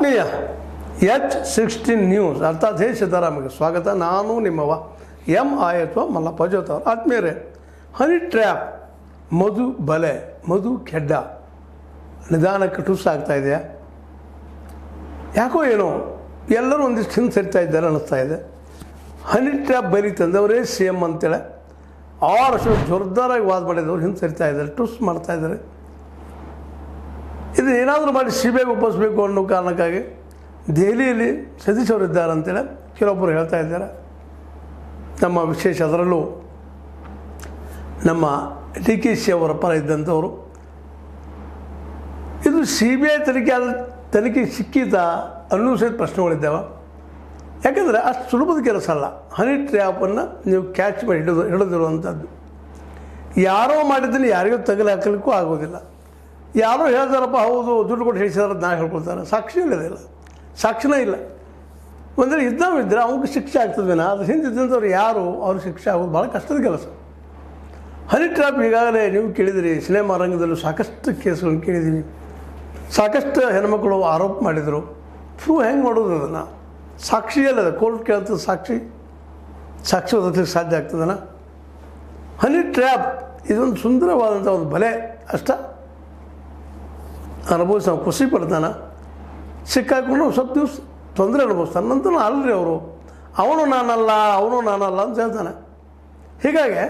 ಆತ್ಮೀಯ H16 news ಅರ್ಥಾತ್ ಹೇ ಸಿದ್ದರಾಮಯ್ಯ ಸ್ವಾಗತ. ನಾನು ನಿಮ್ಮವ MI ಮಲ್ಲಪ್ಪ ಜೋತ್ ಅವರು. ಆತ್ಮೀಯರೇ, ಹನಿ ಟ್ರ್ಯಾಪ್, ಮಧು ಬಲೆ, ಮಧು ಕೆಡ್ಡ ನಿಧಾನಕ್ಕೆ ಟುಸ್ ಆಗ್ತಾ ಇದೆಯಾ? ಯಾಕೋ ಏನೋ ಎಲ್ಲರೂ ಒಂದಿಷ್ಟು ಹಿಂದೆ ಸರಿತಾ ಇದ್ದಾರೆ ಅನ್ನಿಸ್ತಾ ಇದೆ. ಹನಿ ಟ್ರ್ಯಾಪ್ ಬಲಿ ತಂದವರೇ CM ಅಂತೇಳಿ 6 ವರ್ಷ ಜೋರ್ದಾರಾಗಿ ವಾದ ಮಾಡಿದವರು ಹಿಂದೆ ಸರಿತಾ ಇದ್ದಾರೆ, ಟುಸ್ ಮಾಡ್ತಾ ಇದ್ದಾರೆ. ಇದು ಏನಾದರೂ ಮಾಡಿ CBIಗೆ ಒಪ್ಪಿಸಬೇಕು ಅನ್ನೋ ಕಾರಣಕ್ಕಾಗಿ ದೆಹಲಿಯಲ್ಲಿ ಸತೀಶ್ ಅವರು ಇದ್ದಾರೆ ಅಂತೇಳಿ ಕೆಲವೊಬ್ಬರು ಹೇಳ್ತಾ ಇದ್ದಾರೆ. ನಮ್ಮ ವಿಶೇಷ ಅದರಲ್ಲೂ ನಮ್ಮ DKC ಅವರ ಪರ ಇದ್ದಂಥವರು ಇದು CBI ತನಿಖೆ ಸಿಕ್ಕಿತಾ ಅನ್ನೋ ಸಹಿತ ಪ್ರಶ್ನೆಗಳಿದ್ದಾವೆ. ಯಾಕಂದರೆ ಅಷ್ಟು ಸುಲಭದ ಕೆಲಸ ಅಲ್ಲ. ಹನಿ ಟ್ರ್ಯಾಪನ್ನು ನೀವು ಕ್ಯಾಚ್ ಮಾಡಿ ಹಿಡಿದಿರುವಂಥದ್ದು ಯಾರೋ ಮಾಡಿದ್ದನ್ನು ಯಾರಿಗೂ ತಗಲು ಹಾಕಲಿಕ್ಕೂ ಆಗೋದಿಲ್ಲ. ಯಾರೋ ಹೇಳ್ತಾರಪ್ಪ ಹೌದು ದುಡ್ಡು ಕೊಟ್ಟು ಹೇಳಿಸಿದಾರೆ ನಾ ಹೇಳ್ಕೊಳ್ತಾರೆ, ಸಾಕ್ಷಿ ಇಲ್ಲದಿಲ್ಲ, ಸಾಕ್ಷಿನೇ ಇಲ್ಲ. ಒಂದರೆ ಇದ್ದರೆ ಅವ್ರಿಗೆ ಶಿಕ್ಷೆ ಆಗ್ತದೇನ, ಅದು ಹಿಂದಿದ್ದಂಥವ್ರು ಯಾರು ಅವ್ರಿಗೆ ಶಿಕ್ಷೆ ಆಗೋದು ಭಾಳ ಕಷ್ಟದ ಕೆಲಸ. ಹನಿ ಟ್ರ್ಯಾಪ್ ಈಗಾಗಲೇ ನೀವು ಕೇಳಿದಿರಿ, ಸಿನಿಮಾ ರಂಗದಲ್ಲೂ ಸಾಕಷ್ಟು ಕೇಸ್ಗಳನ್ನು ಕೇಳಿದ್ದೀವಿ. ಸಾಕಷ್ಟು ಹೆಣ್ಮಕ್ಳು ಆರೋಪ ಮಾಡಿದರು. ಪ್ರೂವ್ ಹೆಂಗೆ ಮಾಡೋದು ಅದನ್ನು? ಸಾಕ್ಷಿ ಅಲ್ಲದ ಕೋರ್ಟ್ ಕೇಳ್ತದೆ, ಸಾಕ್ಷಿ ಓದಲಿಕ್ಕೆ ಸಾಧ್ಯ ಆಗ್ತದನ? ಹನಿ ಟ್ರ್ಯಾಪ್ ಇದೊಂದು ಸುಂದರವಾದಂಥ ಒಂದು ಬಲೆ ಅಷ್ಟ. ಅನುಭವಿಸಿ ನಾವು ಖುಷಿ ಪಡ್ತಾನೆ, ಸಿಕ್ಕಾಕೊಂಡು ಸ್ವಲ್ಪ ದಿವಸ ತೊಂದರೆ ಅನುಭವಿಸ್ತಾನೆ. ನಂತರ ಅಲ್ರಿ ಅವನು ನಾನಲ್ಲ ಅಂತ ಹೇಳ್ತಾನೆ. ಹೀಗಾಗಿ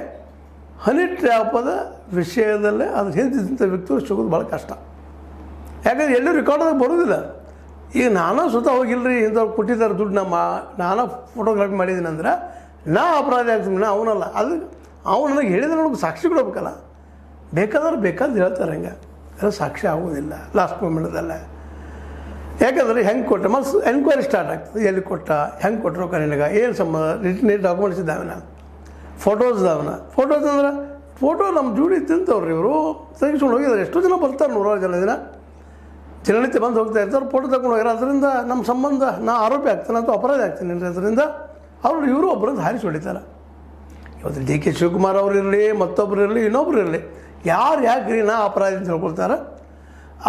ಹನಿ ಟ್ರ್ಯಾಪದ ವಿಷಯದಲ್ಲೇ ಅದು ಹಿಂದಿದ್ದಂಥ ವ್ಯಕ್ತಿಗಳು ಸಿಗೋದು ಭಾಳ ಕಷ್ಟ. ಯಾಕಂದ್ರೆ ಎಲ್ಲೂ ರೆಕಾರ್ಡ್ದಾಗ ಬರೋದಿಲ್ಲ. ಈಗ ನಾನು ಸ್ವತಃ ಹೋಗಿಲ್ಲರಿ, ಇಂಥವ್ರು ಕೊಟ್ಟಿದ್ದಾರೆ ದುಡ್ಡು, ನಾನು ಫೋಟೋಗ್ರಫಿ ಮಾಡಿದ್ದೀನಿ ಅಂದ್ರೆ ನಾ ಅಪರಾಧಿ ಆಗ್ತೀನಿ, ಅವನಲ್ಲ. ಅದು ಅವನು ನನಗೆ ಹೇಳಿದ್ರೆ ನನಗೆ ಸಾಕ್ಷಿ ಕೊಡಬೇಕಲ್ಲ. ಬೇಕಾದ್ರೆ ಹೇಳ್ತಾರೆ, ಹಂಗೆ ಎಲ್ಲ ಸಾಕ್ಷಿ ಆಗೋದಿಲ್ಲ ಲಾಸ್ಟ್ ಮೂಮೆಂಟ್ದಲ್ಲೇ. ಯಾಕಂದರೆ ಹೆಂಗೆ ಕೊಟ್ಟೆ ಮತ್ತು ಎನ್ಕ್ವೈರಿ ಸ್ಟಾರ್ಟ್ ಆಗ್ತದೆ. ಎಲ್ಲಿ ಕೊಟ್ಟ, ಹೆಂಗೆ ಕೊಟ್ಟರು ನಿನಗೆ, ಏನು ಸಂಬಂಧ, ರಿಟರ್ನ್ ಡಾಕ್ಯುಮೆಂಟ್ಸ್ ಇದ್ದಾವೆ, ಫೋಟೋಸ್ ಅಂದ್ರೆ ಫೋಟೋ ನಮ್ಮ ಜೋಡಿ ತಿಂತವ್ರಿ ಇವರು ತೆಗಿಸ್ಕೊಂಡು ಹೋಗಿದ್ದಾರೆ. ಎಷ್ಟೋ ಜನ ಬರ್ತಾರೆ, 100 ಜನ ದಿನನಿತ್ಯ ಬಂದು ಹೋಗ್ತಾ ಇರ್ತಾರೆ, ಫೋಟೋ ತಗೊಂಡು ಹೋಗ್ಯಾರ. ಅದರಿಂದ ನಮ್ಮ ಸಂಬಂಧ ನಾ ಆರೋಪಿ ಆಗ್ತಾನೆ ಅಥವಾ ಅಪರಾಧಿ ಆಗ್ತೀನಿ ಅಂದರೆ ಅದರಿಂದ ಇವರು ಒಬ್ಬರದ್ದು ಹಾರಿಸಿ ಹೊಡಿತಾರೆ. ಇವತ್ತು DK ಶಿವಕುಮಾರ್ ಅವರು ಇರಲಿ, ಮತ್ತೊಬ್ಬರು ಇರಲಿ, ಇನ್ನೊಬ್ರು ಇರಲಿ, ಯಾಕೆ ನಾ ಅಪರಾಧಿ ಅಂತ ಹೇಳ್ಕೊಳ್ತಾರೆ.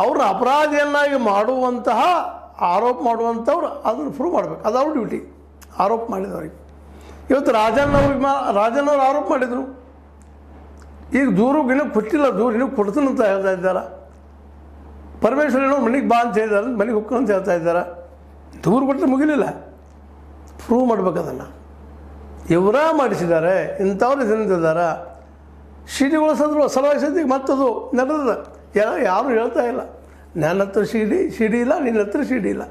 ಅವ್ರ ಅಪರಾಧಿಯನ್ನಾಗಿ ಮಾಡುವಂತಹ ಆರೋಪ ಮಾಡುವಂಥವ್ರು ಅದನ್ನು ಪ್ರೂವ್ ಮಾಡಬೇಕು. ಅದು ಅವ್ರ ಡ್ಯೂಟಿ, ಆರೋಪ ಮಾಡಿದವ್ರಿಗೆ. ಇವತ್ತು ರಾಜಣ್ಣವ್ರು ಆರೋಪ ಮಾಡಿದರು. ಈಗ ದೂರು ಇನ್ನೂ ಕೊಟ್ಟಿಲ್ಲ, ಇನ್ನೂ ಕೊಡ್ತೀನಿ ಅಂತ ಹೇಳ್ತಾ ಇದ್ದಾರೆ. ಪರಮೇಶ್ವರನೋ ಮನೆಗೆ ಬಾ ಅಂತ ಹೇಳಿದಾರೆ, ಮನೆಗೆ ಹೋಗ್ಕೊಂಡು ಅಂತ ಹೇಳ್ತಾ ಇದ್ದಾರೆ. ದೂರು ಕೊಟ್ಟರೆ ಮುಗಿಲಿಲ್ಲ, ಪ್ರೂವ್ ಮಾಡ್ಬೇಕು ಅದನ್ನು. ಇವರ ಮಾಡಿಸಿದ್ದಾರೆ, ಇಂಥವ್ರು ತಿಂದಿದ್ದಾರೆ. ಸಿಡಿಗಳು ಸಲುವಾಗಿ ಸದ್ಯಕ್ಕೆ ಮತ್ತದು ನಡೆದ ಯಾರು ಹೇಳ್ತಾ ಇಲ್ಲ. ನನ್ನ ಹತ್ರ ಸಿಡಿ ಇಲ್ಲ, ನಿನ್ನ ಹತ್ರ ಸಿಡಿ ಇಲ್ಲ,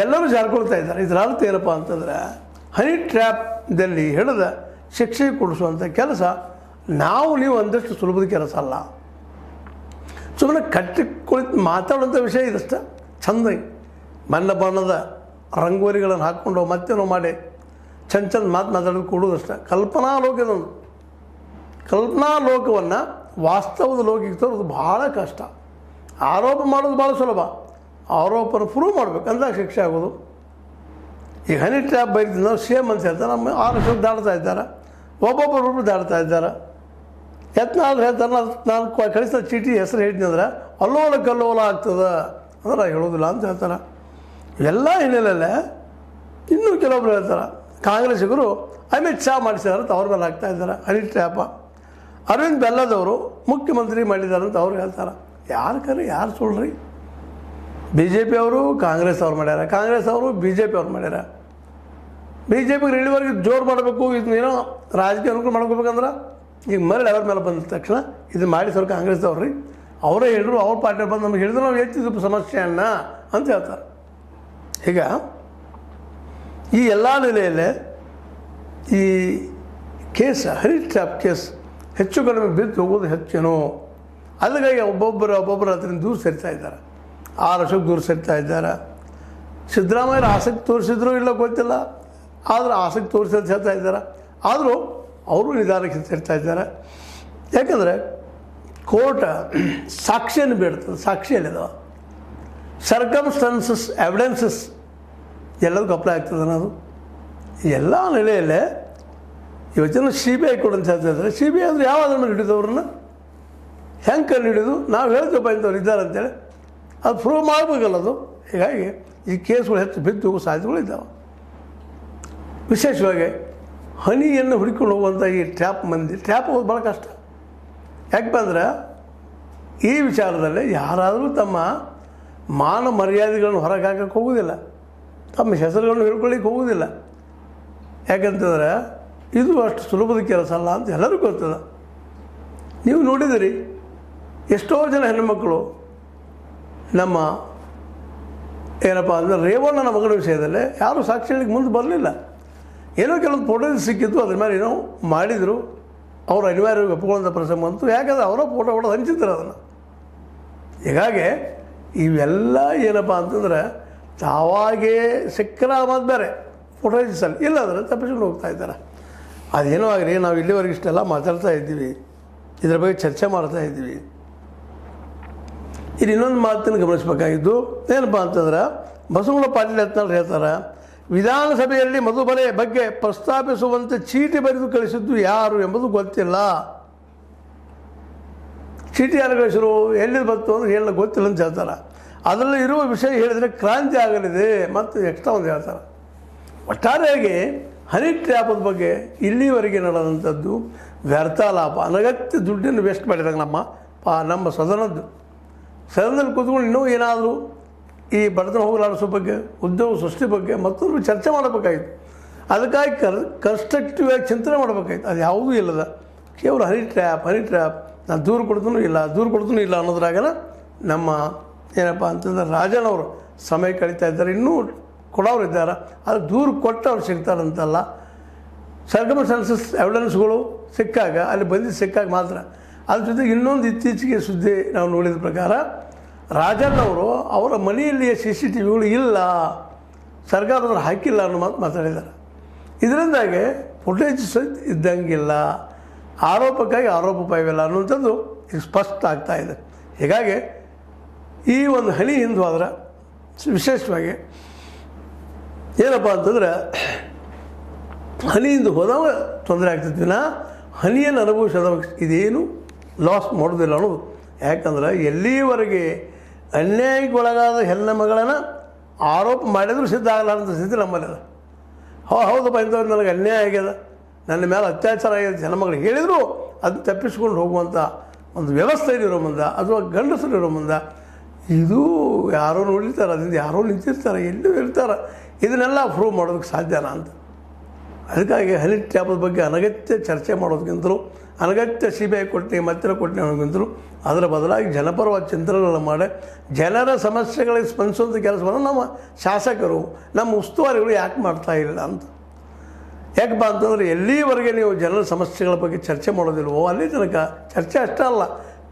ಎಲ್ಲರೂ ಜಾರ್ಕೊಳ್ತಾ ಇದ್ದಾರೆ. ಇದರ ಅರ್ಥ ಏನಪ್ಪ ಅಂತಂದರೆ ಹನಿ ಟ್ರ್ಯಾಪ್ದಲ್ಲಿ ಹಿಡಿದ ಶಿಕ್ಷೆ ಕೊಡಿಸುವಂಥ ಕೆಲಸ ನೀವು ಒಂದಷ್ಟು ಸುಲಭದ ಕೆಲಸ ಅಲ್ಲ. ಸುಮ್ಮನೆ ಕುಳಿತು ಮಾತಾಡುವಂಥ ವಿಷಯ ಇದಷ್ಟ ಚೆಂದಾಗಿ ಬಣ್ಣದ ರಂಗೋಲಿಗಳನ್ನು ಹಾಕ್ಕೊಂಡು ಮತ್ತೇನೋ ಮಾಡಿ ಚಂದ ಮಾತಾಡೋದು ಕೊಡೋದಷ್ಟೆ. ಕಲ್ಪನಾ ಲೋಕವನ್ನು ವಾಸ್ತವದ ಲೋಕಕ್ಕೆ ತರೋದು ಭಾಳ ಕಷ್ಟ. ಆರೋಪ ಮಾಡೋದು ಭಾಳ ಸುಲಭ, ಆರೋಪನ ಪ್ರೂವ್ ಮಾಡಬೇಕು ಅಂದಾಗ ಶಿಕ್ಷೆ ಆಗೋದು. ಈ ಹನಿ ಟ್ರ್ಯಾಪ್ ಬೈಕ್ದಿಂದ CM ಅಂತ ಹೇಳ್ತಾರೆ, ನಮ್ಮ 6 ವರ್ಷಕ್ಕೆ ದಾಡ್ತಾ ಇದ್ದಾರೆ, ಒಬ್ಬೊಬ್ಬರು ದಾಡ್ತಾ ಇದ್ದಾರೆ. ಯತ್ನಾಳ್ ಹೇಳ್ತಾರೆ, ನಾನು ಕಳಿಸಿದ ಚೀಟಿ ಹೆಸರು ಹೇಳ್ತೀನಿ ಅಂದ್ರೆ ಕಲ್ಲೋಲ ಆಗ್ತದೆ ಅಂದ್ರೆ ಹೇಳೋದಿಲ್ಲ ಅಂತ ಹೇಳ್ತಾರೆ. ಎಲ್ಲ ಹಿನ್ನೆಲೆಯಲ್ಲೇ ಇನ್ನೂ ಕೆಲವೊಬ್ರು ಹೇಳ್ತಾರೆ, ಕಾಂಗ್ರೆಸ್ಸಿಗರು ಅಮಿತ್ ಶಾ ಮಾಡಿಸಿದಾರೆ ಅಂತ ಅವ್ರ ಮೇಲೆ ಹಾಕ್ತಾ ಇದ್ದಾರೆ ಹನಿ ಟ್ರ್ಯಾಪ. ಅರವಿಂದ್ ಬೆಲ್ಲದವರು ಮುಖ್ಯಮಂತ್ರಿ ಮಾಡಿದ್ದಾರೆ ಅಂತ ಅವ್ರು ಹೇಳ್ತಾರೆ. ಯಾರು ಸುಳ್ಳ್ರಿ? BJP ಅವರು ಕಾಂಗ್ರೆಸ್ ಅವ್ರು ಮಾಡ್ಯಾರ, ಕಾಂಗ್ರೆಸ್ ಅವರು BJP ಅವ್ರು ಮಾಡ್ಯಾರ. BJPಗೆ ಇಳಿವರೆಗೆ ಜೋರು ಮಾಡಬೇಕು, ಇದನ್ನೇನೋ ರಾಜಕೀಯ ಅನುಕೂಲ ಮಾಡ್ಕೋಬೇಕಂದ್ರೆ ಈಗ ಮರಳಿ ಅವ್ರ ಮೇಲೆ ಬಂದ ತಕ್ಷಣ ಇದನ್ನು ಮಾಡಿಸೋರು ಕಾಂಗ್ರೆಸ್ದವ್ರು ರೀ, ಅವರೇ ಹೇಳಿದ್ರು, ಅವ್ರ ಪಾರ್ಟಿ ಬಂದು ನಮ್ಗೆ ಹೇಳಿದ್ರು ನಾವು ಎತ್ತಿದ್ದು ಸಮಸ್ಯೆಯನ್ನ ಅಂತ ಹೇಳ್ತಾರೆ. ಈಗ ಈ ಎಲ್ಲ ನೆಲೆಯಲ್ಲೇ ಈ ಕೇಸ್ ಹನಿ ಟ್ರ್ಯಾಪ್ ಕೇಸ್ ಹೆಚ್ಚು ಕಡಿಮೆ ಬಿದ್ದು ಹೋಗೋದು ಹೆಚ್ಚೇನೋ. ಅದಕ್ಕಾಗಿ ಒಬ್ಬೊಬ್ಬರು ಅದರಿಂದ ದೂರ ಸರಿತಾ ಇದ್ದಾರೆ, 6 ವರ್ಷಕ್ಕೆ ದೂರ ಸರಿತಾ ಇದ್ದಾರೆ. ಸಿದ್ದರಾಮಯ್ಯರು ಆಸಕ್ತಿ ತೋರಿಸಿದ್ರು ಇಲ್ಲ ಗೊತ್ತಿಲ್ಲ, ಆದರೆ ಆಸಕ್ತಿ ತೋರಿಸಿ ಅಂತ ಹೇಳ್ತಾ ಇದ್ದಾರೆ. ಆದರೂ ಅವರು ನಿಧಾನಕ್ಕೆ ಸೇರ್ತಾ ಇದ್ದಾರೆ. ಯಾಕಂದರೆ ಕೋರ್ಟ್ ಸಾಕ್ಷಿಯನ್ನು ಬೇಡ್ತದೆ, ಸಾಕ್ಷಿಯಲ್ಲಿದಾವೆ, ಸರ್ಕಮ್ಸ್ಟನ್ಸಸ್ ಎವಿಡೆನ್ಸಸ್ ಎಲ್ಲದಕ್ಕೂ ಅಪ್ಲೈ ಆಗ್ತದೆ ಅನ್ನೋದು. ಎಲ್ಲ ನೆಲೆಯಲ್ಲೇ ಇವತ್ತಿನ CBI ಕೊಡಂತ ಹೇಳ್ತಾ ಇದ್ದಾರೆ. CBI ಅಂದರೆ ಯಾವ ಆಧಾರ ಮೇಲೆ ಹಿಡಿದವ್ರನ್ನ ಹೆಂಗೆ ಕಂಡು ಹಿಡಿದು ನಾವು ಹೇಳ್ತೇವೆ ಇಂಥವ್ರು ಇದ್ದಾರೆ ಅಂತೇಳಿ ಅದು ಪ್ರೂವ್ ಮಾಡಬೇಕಲ್ಲ. ಅದು ಹೀಗಾಗಿ ಈ ಕೇಸ್ಗಳು ಹೆಚ್ಚು ಬಿದ್ದು ಹೋಗೋ ಸಾಧ್ಯತೆಗಳಿದ್ದಾವೆ. ವಿಶೇಷವಾಗಿ ಹನಿಯನ್ನು ಹುಡುಕೊಂಡು ಹೋಗುವಂಥ ಈ ಟ್ರ್ಯಾಪ್ ಹೋಗೋದು ಭಾಳ ಕಷ್ಟ. ಯಾಕೆ ಅಂದ್ರೆ ಈ ವಿಚಾರದಲ್ಲಿ ಯಾರಾದರೂ ತಮ್ಮ ಮಾನ ಮರ್ಯಾದೆಗಳನ್ನು ಹೊರಗೆ ಹಾಕಕ್ಕೆ ಹೋಗೋದಿಲ್ಲ, ತಮ್ಮ ಹೆಸರುಗಳನ್ನು ಹೇಳ್ಕೊಳ್ಳಿಕ್ಕೆ ಹೋಗೋದಿಲ್ಲ. ಯಾಕಂತಂದ್ರೆ ಇದು ಅಷ್ಟು ಸುಲಭದ ಕೆಲಸ ಅಲ್ಲ ಅಂತ ಎಲ್ಲರಿಗೂ ಗೊತ್ತದ. ನೀವು ನೋಡಿದಿರಿ, ಎಷ್ಟೋ ಜನ ಹೆಣ್ಣುಮಕ್ಕಳು ನಮ್ಮ ಏನಪ್ಪ ಅಂದರೆ ರೇವಣ್ಣನ ಮಗನ ವಿಷಯದಲ್ಲಿ ಯಾರೂ ಸಾಕ್ಷಿ ಹೇಳಿಕ್ಕೆ ಮುಂದೆ ಬರಲಿಲ್ಲ. ಏನೋ ಕೆಲವೊಂದು ಫೋಟೋ ಸಿಕ್ಕಿದ್ದು, ಅದ್ರ ಮೇಲೆ ಏನೋ ಮಾಡಿದರು, ಅವರು ಅನಿವಾರ್ಯವಾಗಿ ಒಪ್ಕೊಳ್ಳೋಂಥ ಪ್ರಸಂಗ ಬಂತು. ಯಾಕಂದರೆ ಅವರ ಫೋಟೋ ಹೊಡೆದು ಹಂಚಿದ್ರು ಅದನ್ನು. ಹೀಗಾಗಿ ಇವೆಲ್ಲ ಏನಪ್ಪ ಅಂತಂದ್ರೆ ತಾವಾಗೇ ಸಿಕ್ಕರ ಮತ್ತು ಬೇರೆ ಫೋಟೋಸಲ್ಲಿ ಇಲ್ಲಾಂದರೆ ತಪ್ಪಿಸ್ಕೊಂಡು ಹೋಗ್ತಾ ಇದ್ದಾರೆ. ಅದೇನೋ ಆಗಲಿ, ನಾವು ಇಲ್ಲಿವರೆಗೆ ಇಷ್ಟೆಲ್ಲ ಮಾತಾಡ್ತಾ ಇದ್ದೀವಿ, ಇದರ ಬಗ್ಗೆ ಚರ್ಚೆ ಮಾಡ್ತಾ ಇದ್ದೀವಿ. ಇದು ಇನ್ನೊಂದು ಮಾತನ್ನು ಗಮನಿಸಬೇಕಾಗಿದ್ದು ಏನಪ್ಪ ಅಂತಂದ್ರೆ, ಬಸವಣ್ಣ ಪಾಟೀಲ್ ಯತ್ನಾಳ್ ಹೇಳ್ತಾರೆ, ವಿಧಾನಸಭೆಯಲ್ಲಿ ಮಧುಬಲೆ ಬಗ್ಗೆ ಪ್ರಸ್ತಾಪಿಸುವಂತೆ ಚೀಟಿ ಬರೆದು ಕಳಿಸಿದ್ದು ಯಾರು ಎಂಬುದು ಗೊತ್ತಿಲ್ಲ. ಚೀಟಿ ಯಾರು ಕಳಿಸಿರು, ಎಲ್ಲಿದ್ದು ಬಂತು ಅಂದ್ರೆ ಹೇಳ ಗೊತ್ತಿಲ್ಲ ಅಂತ ಹೇಳ್ತಾರೆ. ಅದರಲ್ಲಿ ಇರುವ ವಿಷಯ ಹೇಳಿದರೆ ಕ್ರಾಂತಿ ಆಗಲಿದೆ ಮತ್ತು ಎಕ್ಸ್ಟ್ರಾ ಒಂದು ಹೇಳ್ತಾರೆ. ಒಟ್ಟಾರೆಯಾಗಿ ಹನಿ ಟ್ರ್ಯಾಪದ ಬಗ್ಗೆ ಇಲ್ಲಿವರೆಗೆ ನಡೆದಂಥದ್ದು ವ್ಯರ್ಥ ಲಾಭ, ಅನಗತ್ಯ ದುಡ್ಡನ್ನು ವೇಸ್ಟ್ ಮಾಡಿದಾಗ ನಮ್ಮ ಸದನದಲ್ಲಿ ಕೂತ್ಕೊಂಡು ಇನ್ನೂ ಏನಾದರೂ ಈ ಬಡತನ ಹೋಗಲಾಡಿಸೋ ಬಗ್ಗೆ, ಉದ್ಯೋಗ ಸೃಷ್ಟಿ ಬಗ್ಗೆ ಮತ್ತೊಂದು ಚರ್ಚೆ ಮಾಡಬೇಕಾಗಿತ್ತು. ಅದಕ್ಕಾಗಿ ಕನ್ಸ್ಟ್ರಕ್ಟಿವ್ ಆಗಿ ಚಿಂತನೆ ಮಾಡಬೇಕಾಗಿತ್ತು. ಅದು ಯಾವುದೂ ಇಲ್ಲದ ಕೇವಲ ಹನಿ ಟ್ರ್ಯಾಪ್ ನಾನು ದೂರು ಕೊಡ್ತನೂ ಇಲ್ಲ ಅನ್ನೋದ್ರಾಗನ ನಮ್ಮ ಏನಪ್ಪ ಅಂತಂದ್ರೆ ರಾಜನವರು ಸಮಯ ಕಳೀತಾ ಇದ್ದಾರೆ. ಇನ್ನೂ ಕೊಡೋರು ಇದ್ದಾರೆ, ಅದು ದೂರು ಕೊಟ್ಟು ಅವ್ರು ಸಿಗ್ತಾರಂತಲ್ಲ. ಸರ್ಕಮ್ಸ್ಟಾನ್ಸಸ್ ಎವಿಡೆನ್ಸ್ಗಳು ಸಿಕ್ಕಾಗ, ಅಲ್ಲಿ ಸಿಕ್ಕಾಗ ಮಾತ್ರ. ಅದ್ರ ಜೊತೆಗೆ ಇನ್ನೊಂದು ಇತ್ತೀಚೆಗೆ ಸುದ್ದಿ ನಾವು ನೋಡಿದ ಪ್ರಕಾರ, ರಾಜಣ್ಣವರು ಅವರ ಮನೆಯಲ್ಲಿ CCTVಗಳು ಇಲ್ಲ, ಸರ್ಕಾರದವ್ರು ಹಾಕಿಲ್ಲ ಅನ್ನೋ ಮಾತು ಮಾತಾಡಿದ್ದಾರೆ. ಇದರಿಂದಾಗಿ ಫುಟೇಜ್ ಇದ್ದಂಗಿಲ್ಲ, ಆರೋಪಕ್ಕಾಗಿ ಆರೋಪ ಪಾಯವಿಲ್ಲ ಅನ್ನುವಂಥದ್ದು ಈಗ ಸ್ಪಷ್ಟ ಆಗ್ತಾ ಇದೆ. ಹೀಗಾಗಿ ಈ ಒಂದು ಹನಿ ಹಿಂದೆ ಹೋದ್ರೆ ವಿಶೇಷವಾಗಿ ಏನಪ್ಪ ಅಂತಂದ್ರೆ, ಹನಿಯಿಂದ ಹೋದವ ತೊಂದರೆ ಆಗ್ತೈತಿ, ಹನಿಯನ್ನು ಅನುಭವಿಸೋದವ ಇದೇನು ಲಾಸ್ ಮಾಡೋದಿಲ್ಲ ಅನ್ನೋದು. ಯಾಕಂದ್ರೆ ಎಲ್ಲಿವರೆಗೆ ಅನ್ಯಾಯಕ್ಕೆ ಒಳಗಾದ ಹೆಣ್ಣು ಮಗಳನ್ನು ಆರೋಪ ಮಾಡಿದರೂ ಸಿದ್ಧ ಆಗಲಾರಂಥ ಸ್ಥಿತಿ ನಮ್ಮಲ್ಲಿ ಅದ. ಹೌದಪ್ಪ, ಇಂಥವ್ರು ನನಗೆ ಅನ್ಯಾಯ ಆಗ್ಯದ, ನನ್ನ ಮೇಲೆ ಅತ್ಯಾಚಾರ ಆಗಿದೆ ಹೆಣ್ಮಗಳು ಹೇಳಿದರೂ ಅದನ್ನ ತಪ್ಪಿಸ್ಕೊಂಡು ಹೋಗುವಂಥ ಒಂದು ವ್ಯವಸ್ಥೆ ಇರೋ ಮುಂದೆ, ಅಥವಾ ಗಂಡಸರು ಇರೋ ಮುಂದೆ, ಇದು ಯಾರೋ ನೋಡಿರ್ತಾರೆ, ಅದರಿಂದ ಯಾರೋ ನಿಂತಿರ್ತಾರೆ, ಎಲ್ಲೂ ಇರ್ತಾರೆ. ಇದನ್ನೆಲ್ಲ ಪ್ರೂವ್ ಮಾಡೋದಕ್ಕೆ ಸಾಧ್ಯನಾ ಅಂತ. ಅದಕ್ಕಾಗಿ ಹನಿ ಟ್ರ್ಯಾಪದ ಬಗ್ಗೆ ಅನಗತ್ಯ ಚರ್ಚೆ ಮಾಡೋದಕ್ಕಿಂತಲೂ, ಅನಗತ್ಯ CBI ಕೊಟ್ಟೆ ಮತ್ತಿರ ಕೊಟ್ಟೆ ಅನ್ನೋದಕ್ಕಿಂತಲೂ ಅದರ ಬದಲಾಗಿ ಜನಪರವಾದ ಚಿಂತನೆಗಳನ್ನ ಮಾಡಿ ಜನರ ಸಮಸ್ಯೆಗಳಿಗೆ ಸ್ಪಂದಿಸುವಂಥ ಕೆಲಸವನ್ನು ನಮ್ಮ ಶಾಸಕರು, ನಮ್ಮ ಉಸ್ತುವಾರಿಗಳು ಯಾಕೆ ಮಾಡ್ತಾ ಇಲ್ಲ ಅಂತ. ಯಾಕಪ್ಪ ಅಂತಂದರೆ, ಎಲ್ಲಿವರೆಗೆ ನೀವು ಜನರ ಸಮಸ್ಯೆಗಳ ಬಗ್ಗೆ ಚರ್ಚೆ ಮಾಡೋದಿಲ್ವೋ ಅಲ್ಲಿ ತನಕ ಚರ್ಚೆ ಅಷ್ಟೇ ಅಲ್ಲ,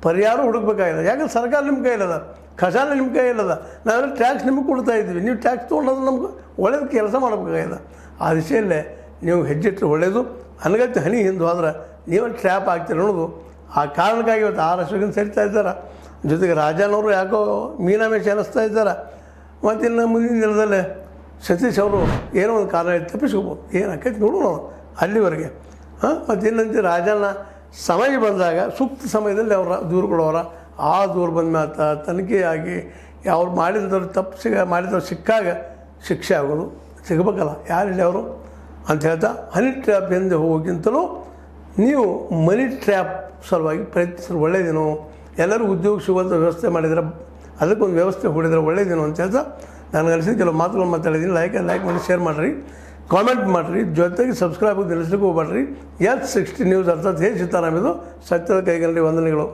ಪರಿಹಾರ ಹುಡುಕ್ಬೇಕಾಗಿದೆ. ಯಾಕಂದ್ರೆ ಸರ್ಕಾರ ನಿಮ್ಮ ಕೈಯಿಲ್ಲದ, ಖಜಾನೆ ನಿಮ್ಮ ಕೈಯಿಲ್ಲದ, ನಾವೆಲ್ಲ ಟ್ಯಾಕ್ಸ್ ನಿಮಗೆ ಕೊಡ್ತಾ ಇದ್ದೀವಿ, ನೀವು ಟ್ಯಾಕ್ಸ್ ತೊಗೊಂಡೋದು ನಮ್ಗೆ ಒಳ್ಳೇದು ಕೆಲಸ ಮಾಡಬೇಕಾಗಿದೆ. ಆ ದಿಶೆಯಲ್ಲೇ ನೀವು ಹೆಜ್ಜೆಟ್ಟರೆ ಒಳ್ಳೆಯದು. ಅನಗತ್ಯ ಹನಿ ಹಿಂದೆ ಹೋದ್ರೆ ನೀವು ಟ್ರ್ಯಾಪ್ ಆಗ್ತೀರಿ ಅನ್ನೋದು ಆ ಕಾರಣಕ್ಕಾಗಿ ಇವತ್ತು RS ಸೇರ್ತಾ ಇದ್ದಾರೆ. ಜೊತೆಗೆ ರಾಜನವರು ಯಾಕೋ ಮೀನಾಮೇಶ ಅನ್ನಿಸ್ತಾ ಇದ್ದಾರೆ. ಮತ್ತು ಇನ್ನು ಮುಂದಿನ ದಿನದಲ್ಲೇ ಸತೀಶ್ ಅವರು ಏನೋ ಒಂದು ಕಾರಣ ತಪ್ಪಿಸ್ಕೋಬೋದು, ಏನಾಕೈತಿ ನೋಡೋಣ ಅಲ್ಲಿವರೆಗೆ. ಮತ್ತು ಇನ್ನಂತೆ ರಾಜನ ಸಮಯ ಬಂದಾಗ ಸೂಕ್ತ ಸಮಯದಲ್ಲಿ ಅವರ ದೂರು ಕೊಡೋರ, ಆ ದೂರು ಬಂದ ಮೇಲೆ ತನಿಖೆಯಾಗಿ ಅವ್ರು ಮಾಡಿದವರು ಮಾಡಿದವ್ರು ಸಿಕ್ಕಾಗ ಶಿಕ್ಷೆ ಆಗೋದು ಸಿಗಬೇಕಲ್ಲ, ಯಾರಿಲ್ಲ ಅವರು ಅಂತ ಹೇಳ್ತಾ, ಹನಿ ಟ್ರ್ಯಾಪ್ ಎಂದು ಹೋಗೋಕ್ಕಿಂತಲೂ ನೀವು ಮನಿ ಟ್ರ್ಯಾಪ್ ಸಲುವಾಗಿ ಪ್ರಯತ್ನಿಸಿದ್ರೆ ಒಳ್ಳೆಯದೇನೋ, ಎಲ್ಲರೂ ಉದ್ಯೋಗ ಸಿಗುವಂಥ ವ್ಯವಸ್ಥೆ ಮಾಡಿದರೆ, ಅದಕ್ಕೊಂದು ವ್ಯವಸ್ಥೆ ಹೂಡಿದರೆ ಒಳ್ಳೆಯದೇನೋ ಅಂತ ಹೇಳ್ತಾ ನನಗೆ ಅನಿಸಿದ ಕೆಲವು ಮಾತುಗಳು ಮಾತಾಡಿದ್ದೀನಿ. ಲೈಕ್ ಮಾಡಿ, ಶೇರ್ ಮಾಡಿರಿ, ಕಾಮೆಂಟ್ ಮಾಡಿರಿ, ಜೊತೆಗೆ ಸಬ್ಸ್ಕ್ರೈಬ್ ನಿಲ್ಲಿಸ್ಲಿಕ್ಕೆ ಹೋಗ್ಬೇಡ್ರಿ. S60 ನ್ಯೂಸ್ ಅರ್ಥಾತ್ ಹೇ ಸೀತಾರಾಮ್, ಇದು ಸತ್ಯದ ಕೈಗನ್ನಡಿ. ವಂದನೆಗಳು.